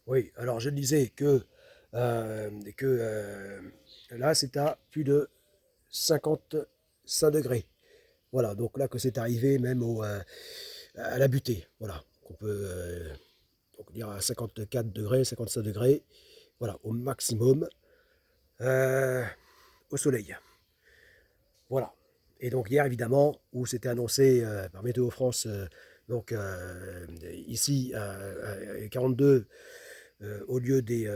Oui, alors je disais que là, c'est à plus de 55 degrés. Voilà, donc là que c'est arrivé même à la butée. Voilà, on peut donc dire à 54 degrés, 55 degrés, voilà, au maximum, euh, au soleil. Voilà. Et donc hier, évidemment, où c'était annoncé par Météo France, donc ici à 42 au lieu des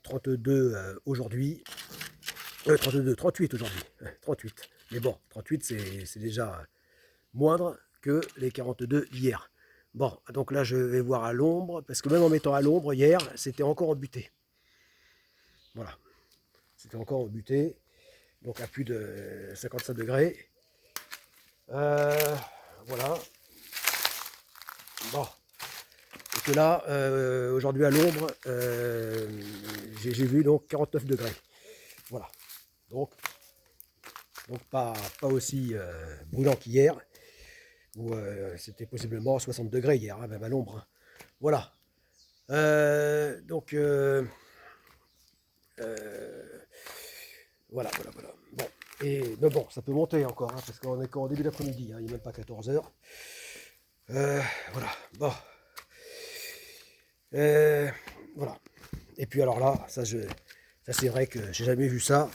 32 aujourd'hui, 32, 38 aujourd'hui, 38. Mais bon, 38 c'est déjà moindre que les 42 d'hier. Bon, donc là je vais voir à l'ombre, parce que même en mettant à l'ombre hier, c'était encore embuté. Voilà, c'était encore embuté, donc à plus de 55 degrés. Euh, voilà. Bon. Et que là, aujourd'hui à l'ombre, j'ai vu donc 49 degrés. Voilà. Donc, pas aussi brûlant qu'hier, où c'était possiblement 60 degrés hier, hein, même à l'ombre, hein. Voilà. Donc, voilà. Bon. Mais bon, ça peut monter encore, hein, parce qu'on est qu'en début d'après-midi, hein, il n'est même pas 14 heures. Euh, voilà. Bon. Euh, voilà. Et puis alors là, ça c'est vrai que j'ai jamais vu ça.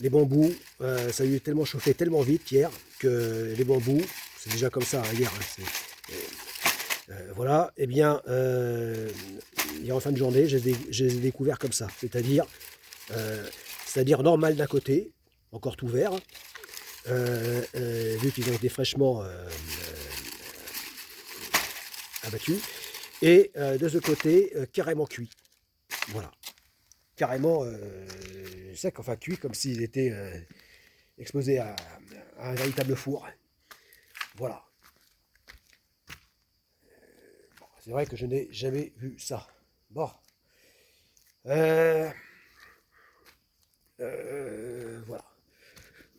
Les bambous, ça a eu tellement chauffé tellement vite hier que les bambous, c'est déjà comme ça hein, hier. Hein, voilà, et bien, hier en fin de journée, je les ai découverts comme ça, euh, c'est-à-dire normal d'un côté, encore tout vert, vu qu'ils ont été fraîchement abattus, et de ce côté, carrément cuit. Voilà, carrément sec, enfin cuit, comme s'ils étaient exposés à un véritable four. Voilà. Bon, c'est vrai que je n'ai jamais vu ça. Bon. Euh, voilà.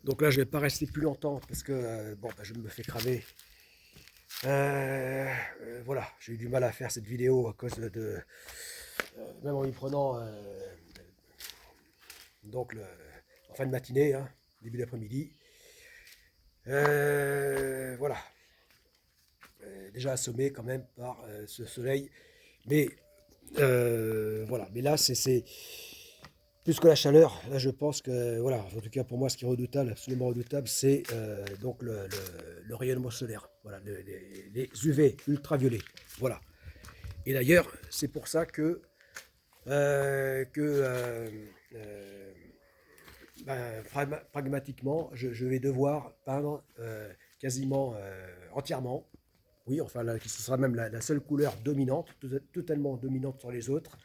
Donc là, je ne vais pas rester plus longtemps parce que bon, bah, je me fais cramer. Voilà, j'ai eu du mal à faire cette vidéo à cause même en y prenant donc en fin de matinée, hein, début d'après-midi. Voilà, déjà assommé quand même par ce soleil. Mais voilà, mais là, c'est plus que la chaleur. Là, je pense que, voilà, en tout cas pour moi, ce qui est redoutable, absolument redoutable, c'est donc le rayonnement solaire. Voilà, les UV, ultraviolets. Voilà. Et d'ailleurs, c'est pour ça que euh, ben, pragmatiquement, je vais devoir peindre quasiment entièrement. Oui, enfin, là, ce sera même la seule couleur dominante, totalement dominante sur les autres,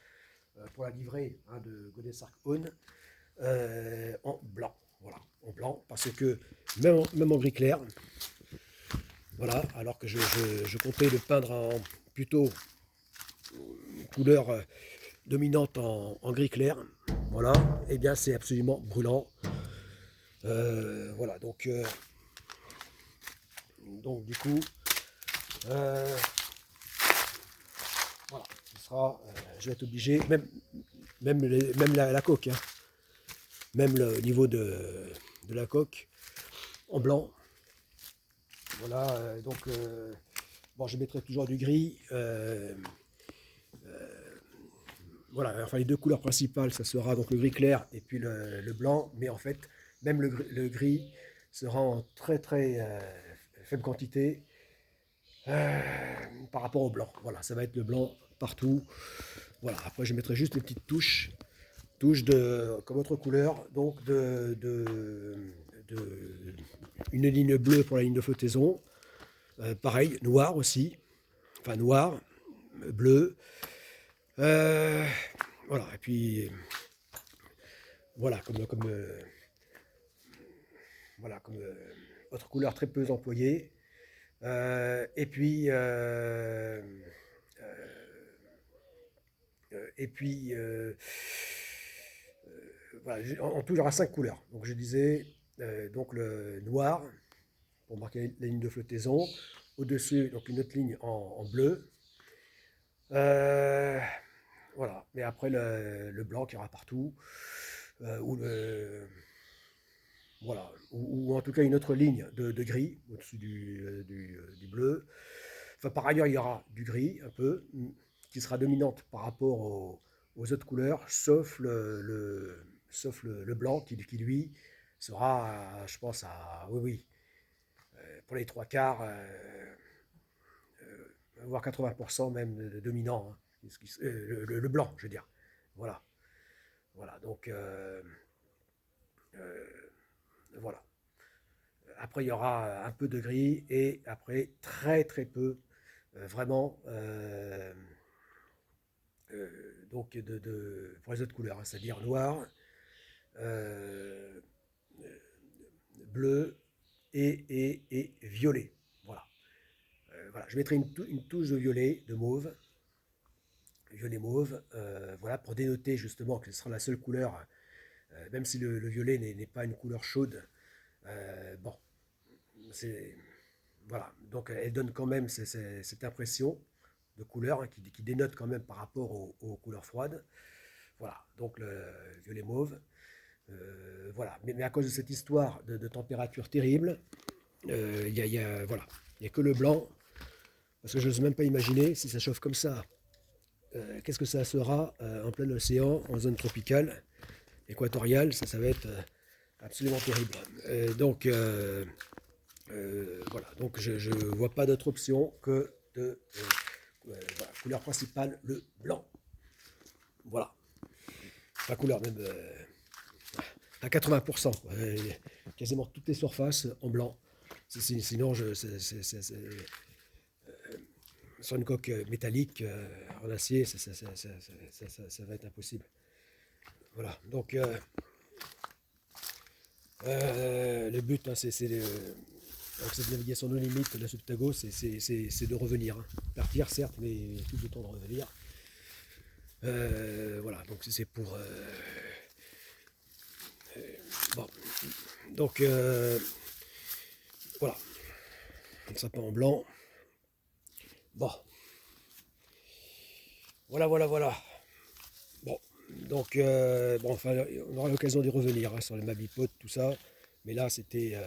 pour la livrée hein, de Godesarc Aune, en blanc. Voilà, en blanc, parce que même en gris clair, voilà, alors que je comptais le peindre en plutôt couleur dominante en gris clair, voilà, et eh bien c'est absolument brûlant. Voilà, donc du coup, euh, voilà, je vais être obligé, même la coque, hein, même le niveau de la coque en blanc. Voilà, bon, je mettrai toujours du gris. Voilà, enfin les deux couleurs principales, ça sera donc le gris clair et puis le blanc, mais en fait, même le gris sera en très faible quantité euh, par rapport au blanc. Voilà, ça va être le blanc partout. Voilà, après je mettrai juste les petites touches comme autre couleur, donc de une ligne bleue pour la ligne de flottaison, pareil, noir aussi, enfin noir, bleu, euh, voilà, et puis voilà, comme autre couleur très peu employée. Et puis, et puis voilà, en tout, il y aura cinq couleurs. Donc je disais, donc le noir, pour marquer la ligne de flottaison. Au-dessus, donc une autre ligne en bleu. Euh, voilà. Mais après le blanc qui y aura partout, ou voilà, ou en tout cas une autre ligne de gris au-dessus du bleu. Enfin, par ailleurs, il y aura du gris un peu, qui sera dominante par rapport aux autres couleurs, sauf sauf le blanc qui, lui, sera, je pense, oui, oui, pour les trois quarts, voire 80% même de dominant, hein, le blanc, je veux dire. Voilà, voilà, donc voilà. Après, il y aura un peu de gris et après, très très peu, vraiment, donc pour les autres couleurs, hein, c'est-à-dire noir, euh, bleu et violet. Voilà. Voilà. Je mettrai une touche de violet, de mauve, violet mauve, voilà, pour dénoter justement que ce sera la seule couleur, même si le violet n'est pas une couleur chaude. Bon, c'est voilà, donc elle donne quand même cette impression de couleur, hein, qui dénote quand même par rapport aux couleurs froides. Voilà, donc le violet mauve. Voilà, mais à cause de cette histoire de température terrible, voilà, il n'y a que le blanc, parce que je n'ose même pas imaginer si ça chauffe comme ça. Qu'est-ce que ça sera en plein océan, en zone tropicale, équatoriale, ça va être absolument terrible. Voilà, donc je ne vois pas d'autre option que voilà, couleur principale, le blanc. Voilà, la couleur même à 80%, quasiment toutes les surfaces en blanc. Sinon, sur une coque métallique en acier, ça va être impossible. Voilà, donc le but, hein, avec cette navigation non limite, la Subtago, c'est de revenir. Hein. Partir, certes, mais tout le temps de revenir. Voilà, donc c'est pour... bon, donc voilà, un sapin en blanc. Bon, voilà. Bon, donc bon, enfin, on aura l'occasion d'y revenir, hein, sur les mabipotes, tout ça. Mais là, c'était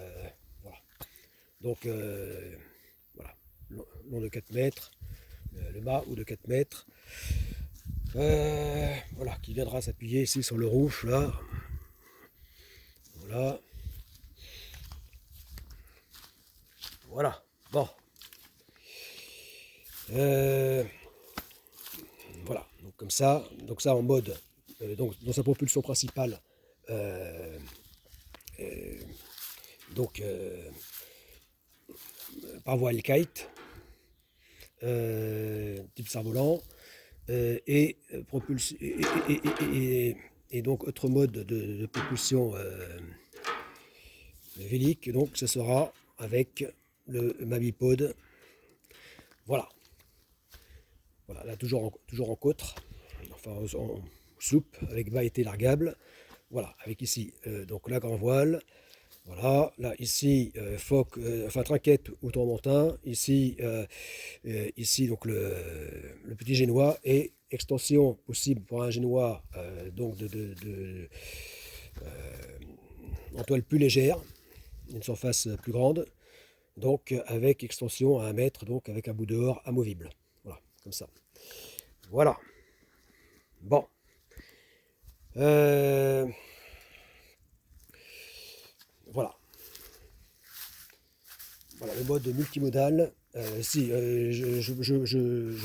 voilà. Donc voilà, long de 4 mètres, le mât ou de 4 mètres. Voilà, qui viendra s'appuyer ici sur le rouge, là. Voilà. Voilà. Bon. Voilà. Donc ça en mode, donc dans sa propulsion principale. Euh, euh, donc par voile kite, type cerf-volant, et donc autre mode de propulsion vélique. Donc ce sera avec le Mabipod. Voilà. Voilà, là toujours en cotre, enfin en soupe, avec bas été largable. Voilà, avec ici donc la grand voile. Voilà, là ici phoque, enfin trinquette ou tourmentin. Ici donc le petit génois et extension possible pour un génois donc en toile plus légère, une surface plus grande, donc avec extension à 1 mètre, donc avec un bout dehors amovible. Voilà, comme ça. Voilà. Bon. Voilà. Voilà le mode multimodal. Je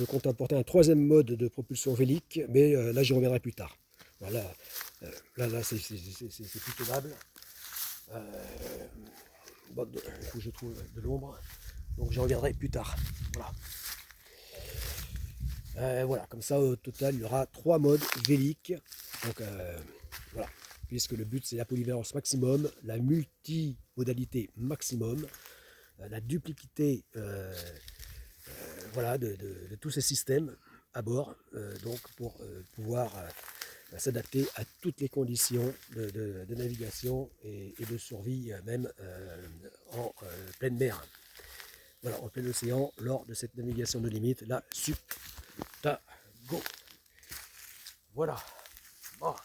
compte apporter un troisième mode de propulsion vélique, mais là j'y reviendrai plus tard. Voilà, là c'est plus tenable. Bon, il faut que je trouve de l'ombre, donc j'y reviendrai plus tard. Voilà. Voilà, comme ça au total il y aura 3 modes véliques. Donc voilà, puisque le but c'est la polyvalence maximum, la multimodalité maximum, la duplicité voilà, de tous ces systèmes à bord, donc pour pouvoir s'adapter à toutes les conditions de navigation et de survie, même en pleine mer. Voilà, en plein océan, lors de cette navigation de limite, la Subtago. Voilà. Bon.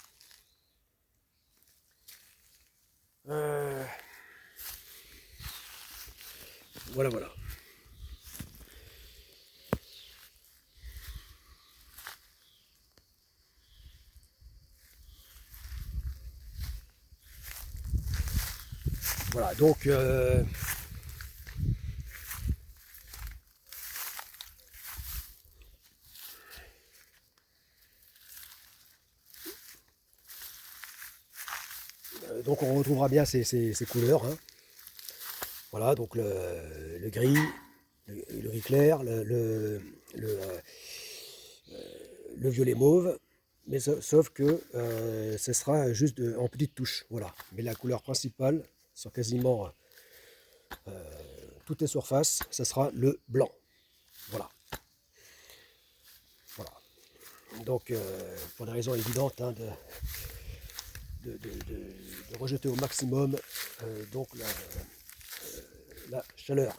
Voilà, voilà. Voilà, donc on retrouvera bien ces couleurs, hein. Voilà, donc le gris, le gris clair, le violet mauve, mais sauf que ce sera juste en petites touches. Voilà, mais la couleur principale sur quasiment toutes les surfaces, ce sera le blanc. Voilà. Voilà. Donc, pour des raisons évidentes, hein, de rejeter au maximum donc la chaleur.